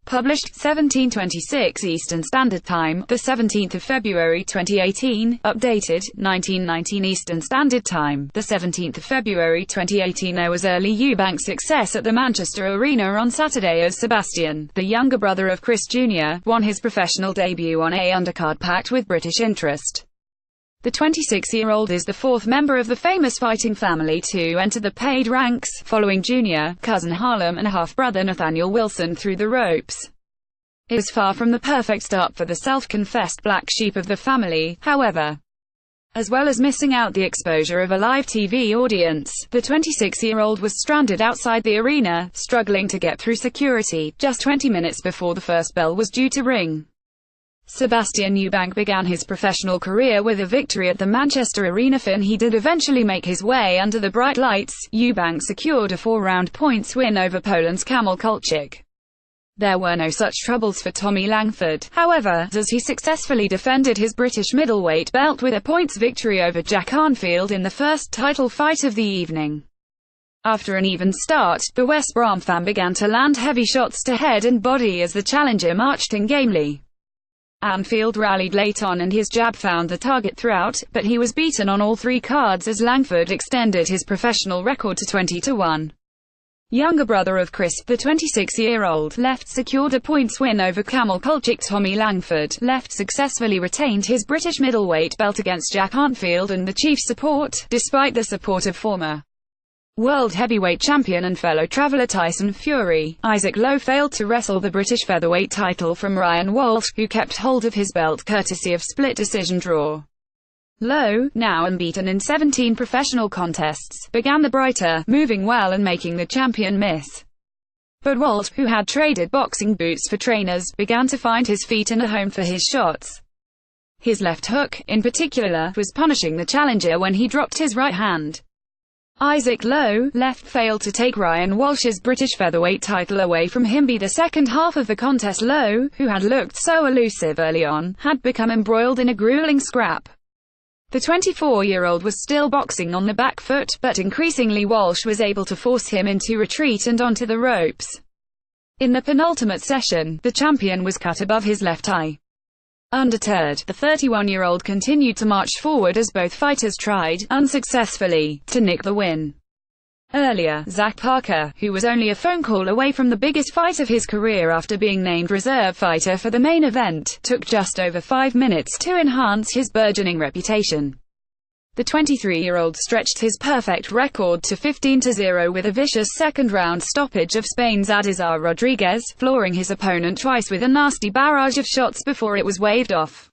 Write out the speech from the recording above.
Published 1726 Eastern Standard Time, the 17th of February 2018. Updated 1919 Eastern Standard Time, the 17th of February 2018. There was early Eubank success at the Manchester Arena on Saturday as Sebastian, the younger brother of Chris Jr., won his professional debut on a undercard packed with British interest. The 26-year-old is the fourth member of the famous fighting family to enter the paid ranks, following Jr., cousin Harlem and half-brother Nathaniel Wilson through the ropes. It was far from the perfect start for the self-confessed black sheep of the family, however. As well as missing out the exposure of a live TV audience, the 26-year-old was stranded outside the arena, struggling to get through security, just 20 minutes before the first bell was due to ring. Sebastian Eubank began his professional career with a victory at the Manchester Arena. He did eventually make his way under the bright lights. Eubank secured a 4-round points win over Poland's Kamil Kolchik. There were no such troubles for Tommy Langford, however, as he successfully defended his British middleweight belt with a points victory over Jack Arnfield in the first title fight of the evening. After an even start, the West Brom fan began to land heavy shots to head and body as the challenger marched in gamely. Arnfield rallied late on and his jab found the target throughout, but he was beaten on all three cards as Langford extended his professional record to 20-1. Younger brother of Chris, the 26-year-old left secured a points win over Kamil Kolchik. Tommy Langford left successfully retained his British middleweight belt against Jack Arnfield and the chief support, despite the support of former world heavyweight champion and fellow traveller Tyson Fury. Isaac Lowe failed to wrestle the British featherweight title from Ryan Walsh, who kept hold of his belt courtesy of split decision draw. Lowe, now unbeaten in 17 professional contests, began the brighter, moving well and making the champion miss. But Walsh, who had traded boxing boots for trainers, began to find his feet and a home for his shots. His left hook, in particular, was punishing the challenger when he dropped his right hand. Isaac Lowe, left, failed to take Ryan Walsh's British featherweight title away from him. By the second half of the contest, Lowe, who had looked so elusive early on, had become embroiled in a grueling scrap. The 24-year-old was still boxing on the back foot, but increasingly Walsh was able to force him into retreat and onto the ropes. In the penultimate session, the champion was cut above his left eye. Undeterred, the 31-year-old continued to march forward as both fighters tried, unsuccessfully, to nick the win. Earlier, Zach Parker, who was only a phone call away from the biggest fight of his career after being named reserve fighter for the main event, took just over 5 minutes to enhance his burgeoning reputation. The 23-year-old stretched his perfect record to 15-0 with a vicious second-round stoppage of Spain's Adizar Rodriguez, flooring his opponent twice with a nasty barrage of shots before it was waved off.